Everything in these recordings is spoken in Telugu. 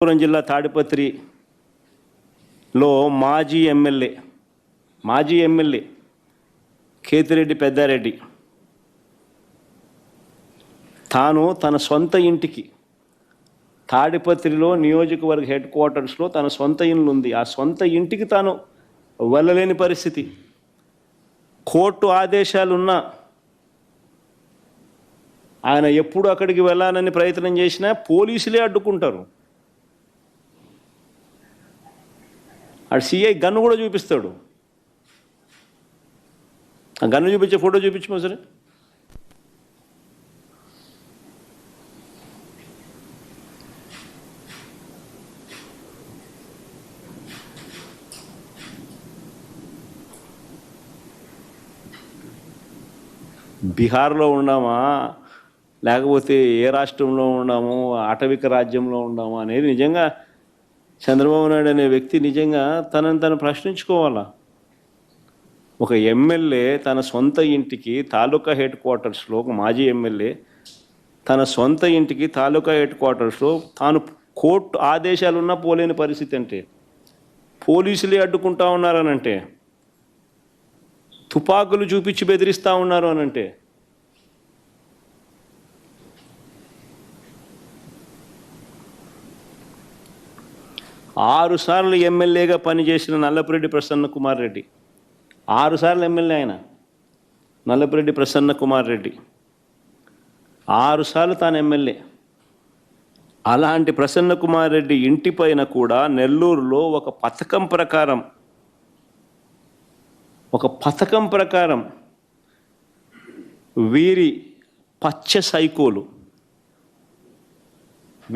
అనంతపురం జిల్లా తాడిపత్రిలో మాజీ ఎమ్మెల్యే కేతిరెడ్డి పెద్దారెడ్డి తాను తన సొంత ఇంటికి తాడిపత్రిలో నియోజకవర్గ హెడ్ క్వార్టర్స్లో తన సొంత ఇల్లు ఉంది. ఆ సొంత ఇంటికి తాను వెళ్ళలేని పరిస్థితి. కోర్టు ఆదేశాలున్నా ఆయన ఎప్పుడు అక్కడికి వెళ్ళాలని ప్రయత్నం చేసినా పోలీసులే అడ్డుకుంటారు. ఆ సిఐ గన్ను కూడా చూపిస్తాడు. ఆ గన్ను చూపించే ఫోటో చూపించమో సరే. బీహార్లో ఉన్నామా లేకపోతే ఏ రాష్ట్రంలో ఉన్నాము, ఆటవిక రాజ్యంలో ఉన్నాము అనేది నిజంగా చంద్రబాబు నాయుడు అనే వ్యక్తి నిజంగా తనను తను ప్రశ్నించుకోవాలా. ఒక ఎమ్మెల్యే తన సొంత ఇంటికి తాలూకా హెడ్ క్వార్టర్స్లో, ఒక మాజీ ఎమ్మెల్యే తన సొంత ఇంటికి తాలూకా హెడ్ క్వార్టర్స్లో తాను కోర్టు ఆదేశాలున్నా పోలేని పరిస్థితి అంటే, పోలీసులే అడ్డుకుంటా ఉన్నారనంటే, తుపాకులు చూపించి బెదిరిస్తూ ఉన్నారు అనంటే, ఆరు సార్లు ఎమ్మెల్యేగా పనిచేసిన నల్లపురెడ్డి ప్రసన్న కుమార్ రెడ్డి, 6 సార్లు ఎమ్మెల్యే ఆయన నల్లపురెడ్డి ప్రసన్న కుమార్ రెడ్డి, 6 సార్లు తాను ఎమ్మెల్యే. అలాంటి ప్రసన్న కుమార్ రెడ్డి ఇంటిపైన కూడా నెల్లూరులో ఒక పథకం ప్రకారం వీరి పచ్చ సైకోలు,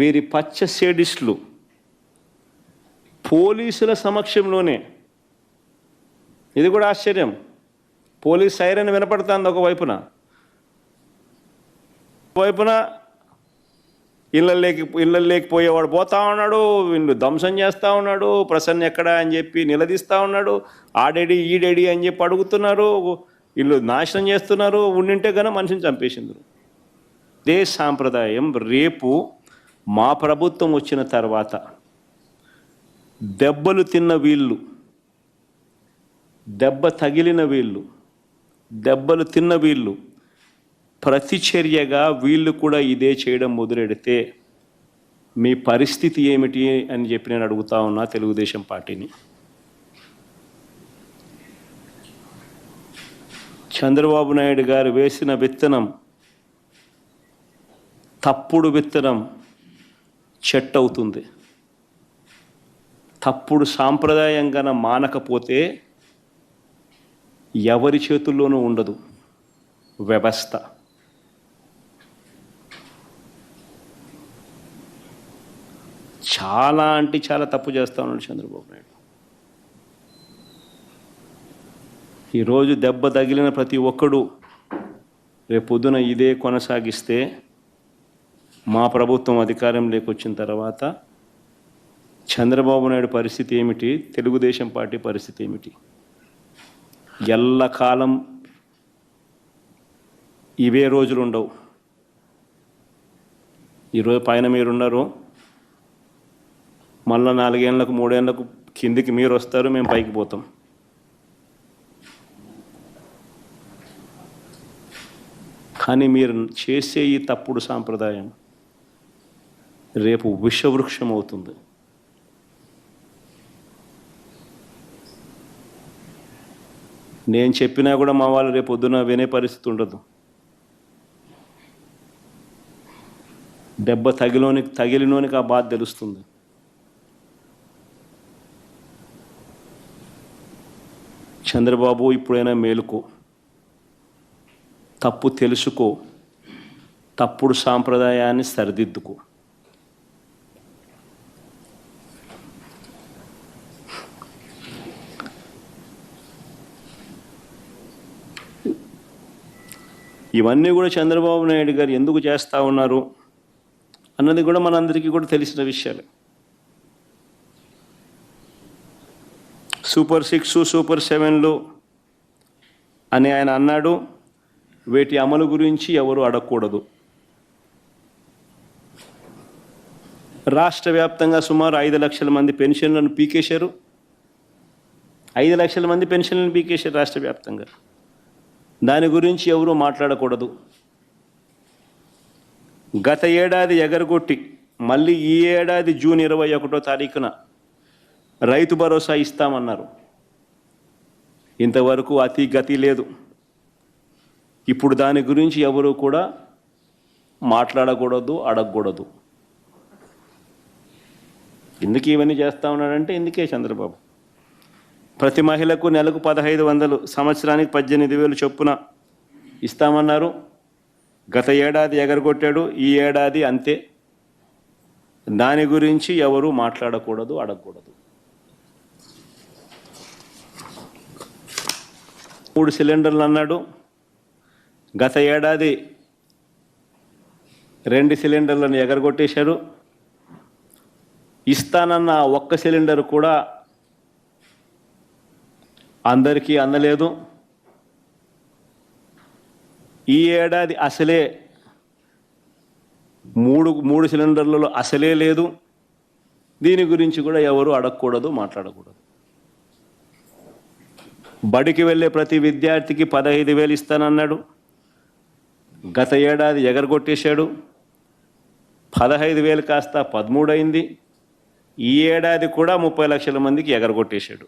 వీరి పచ్చ సేడిస్టులు పోలీసుల సమక్షంలోనే, ఇది కూడా ఆశ్చర్యం, పోలీస్ సైరన్ వినపడుతుంది ఒకవైపున ఇళ్ళల్లోకి పోయేవాడు పోతా ఉన్నాడు, వీళ్ళు ధ్వంసం చేస్తూ ఉన్నాడు, ప్రసన్న ఎక్కడా అని చెప్పి నిలదీస్తూ ఉన్నాడు, ఆడేడి ఈడేడి అని చెప్పి అడుగుతున్నారు, వీళ్ళు నాశనం చేస్తున్నారు, ఉండింటే కనుక మనిషిని చంపేసిండ్రు. ఇదే సాంప్రదాయం రేపు మా ప్రభుత్వం వచ్చిన తర్వాత దెబ్బలు తిన్న వీళ్ళు, దెబ్బలు తిన్న వీళ్ళు ప్రతిచర్యగా వీళ్ళు కూడా ఇదే చేయడం మొదలెడితే మీ పరిస్థితి ఏమిటి అని చెప్పి నేను అడుగుతా ఉన్నా తెలుగుదేశం పార్టీని. చంద్రబాబు నాయుడు గారు వేసిన విత్తనం, తప్పుడు విత్తనం చెట్టు అవుతుంది. తప్పుడు సాంప్రదాయంగా మానకపోతే ఎవరి చేతుల్లోనూ ఉండదు వ్యవస్థ. చాలా అంటే చాలా తప్పు చేస్తూ ఉన్నాడు చంద్రబాబు నాయుడు. ఈరోజు దెబ్బ తగిలిన ప్రతి ఒక్కడు రేపొద్దున ఇదే కొనసాగిస్తే మా ప్రభుత్వం అధికారంలోకి వచ్చిన తర్వాత చంద్రబాబు నాయుడు పరిస్థితి ఏమిటి, తెలుగుదేశం పార్టీ పరిస్థితి ఏమిటి? ఎల్లకాలం ఇవే రోజులు ఉండవు. ఈరోజు పైన మీరున్నారు, మళ్ళీ 4 ఏళ్ళకు 3 ఏళ్ళకు కిందికి మీరు వస్తారు, మేము పైకి పోతాం. కానీ మీరు చేసే ఈ తప్పుడు సాంప్రదాయం రేపు విషవృక్షం అవుతుంది. నేను చెప్పినా కూడా మా వాళ్ళు రేపు పొద్దున వినే పరిస్థితి ఉండదు. దెబ్బ తగిలినోనికి ఆ బాధ తెలుస్తుంది. చంద్రబాబు ఇప్పుడైనా మేలుకో, తప్పు తెలుసుకో, తప్పుడు సాంప్రదాయాన్ని సరిదిద్దుకో. ఇవన్నీ కూడా చంద్రబాబు నాయుడు గారు ఎందుకు చేస్తూ ఉన్నారు అన్నది కూడా మనందరికీ కూడా తెలిసిన విషయాలే. సూపర్ 6, సూపర్ 7లు అని ఆయన అన్నాడు. వీటి అమలు గురించి ఎవరు అడగకూడదు. రాష్ట్ర వ్యాప్తంగా సుమారు 5 లక్షల మంది పెన్షన్లను పీకేశారు. 5 లక్షల మంది పెన్షన్లను పీకేశారు రాష్ట్ర వ్యాప్తంగా. దాని గురించి ఎవరూ మాట్లాడకూడదు. గత ఏడాది ఎగరగొట్టి మళ్ళీ ఈ ఏడాది జూన్ 21వ తారీఖున రైతు భరోసా ఇస్తామన్నారు. ఇంతవరకు అతి గతి లేదు. ఇప్పుడు దాని గురించి ఎవరు కూడా మాట్లాడకూడదు, అడగకూడదు. ఎందుకు ఇవన్నీ చేస్తూ ఉన్నాడంటే ఇందుకే చంద్రబాబు. ప్రతి మహిళకు నెలకు 1500, సంవత్సరానికి 18,000 చొప్పున ఇస్తామన్నారు. గత ఏడాది ఎగరగొట్టాడు, ఈ ఏడాది అంతే. దాని గురించి ఎవరు మాట్లాడకూడదు, అడగకూడదు. 3 సిలిండర్లు అన్నాడు. గత ఏడాది 2 సిలిండర్లను ఎగరగొట్టేశారు. ఇస్తానన్న ఒక్క సిలిండర్ కూడా అందరికీ అందలేదు. ఈ ఏడాది అసలే మూడు సిలిండర్లలో అసలే లేదు. దీని గురించి కూడా ఎవరు అడగకూడదు, మాట్లాడకూడదు. బడికి వెళ్ళే ప్రతి విద్యార్థికి 15,000 ఇస్తానన్నాడు. గత ఏడాది ఎగరగొట్టేశాడు. 15,000 కాస్త 13 అయింది. ఈ ఏడాది కూడా 30 లక్షల మందికి ఎగరగొట్టేశాడు.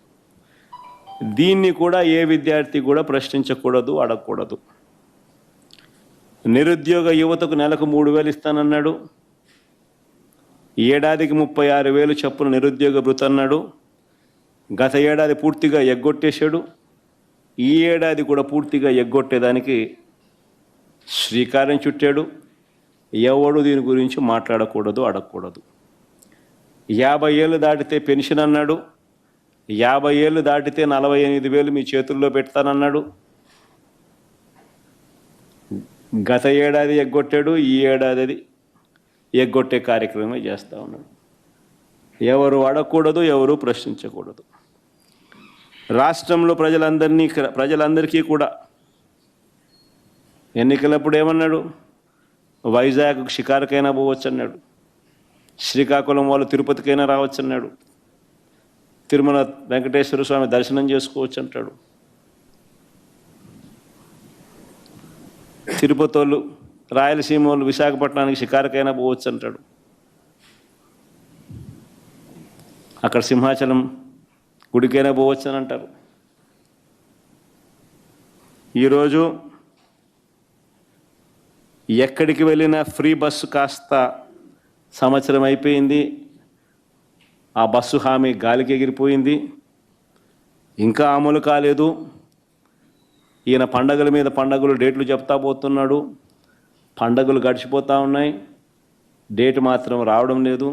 దీన్ని కూడా ఏ విద్యార్థి కూడా ప్రశ్నించకూడదు, అడగకూడదు. నిరుద్యోగ యువతకు నెలకు 3,000 ఇస్తానన్నాడు. ఏడాదికి 36,000 చొప్పున నిరుద్యోగ భృతి అన్నాడు. గత ఏడాది పూర్తిగా ఎగ్గొట్టేశాడు. ఈ ఏడాది కూడా పూర్తిగా ఎగ్గొట్టేదానికి శ్రీకారం చుట్టాడు. ఎవడు దీని గురించి మాట్లాడకూడదు, అడగకూడదు. 50 ఏళ్ళు దాటితే పెన్షన్ అన్నాడు. 50 ఏళ్ళు దాటితే 48,000 మీ చేతుల్లో పెడతానన్నాడు. గత ఏడాది ఎగ్గొట్టాడు, ఈ ఏడాది ఎగ్గొట్టే కార్యక్రమం చేస్తూ ఉన్నాడు. ఎవరు అడగకూడదు, ఎవరు ప్రశ్నించకూడదు. రాష్ట్రంలో ప్రజలందరికీ కూడా ఎన్నికలప్పుడు ఏమన్నాడు? వైజాగ్ షికారుకైనా పోవచ్చు అన్నాడు. శ్రీకాకుళం వాళ్ళు తిరుపతికైనా రావచ్చు అన్నాడు. తిరుమల వెంకటేశ్వర స్వామి దర్శనం చేసుకోవచ్చు అంటాడు. తిరుపతి వాళ్ళు, రాయలసీమ వాళ్ళు విశాఖపట్నానికి షికారుకైనా పోవచ్చు అంటాడు. అక్కడ సింహాచలం గుడికైనా పోవచ్చు అని అంటారు. ఈరోజు ఎక్కడికి వెళ్ళినా ఫ్రీ బస్సు కాస్త సంవత్సరం అయిపోయింది. ఆ బస్సు హామీ గాలికి ఎగిరిపోయింది. ఇంకా అమలు కాలేదు. ఈయన పండగల మీద పండగలు డేట్లు చెప్తా పోతున్నాడు. పండగలు గడిచిపోతూ ఉన్నాయి, డేట్ మాత్రం రావడం లేదు.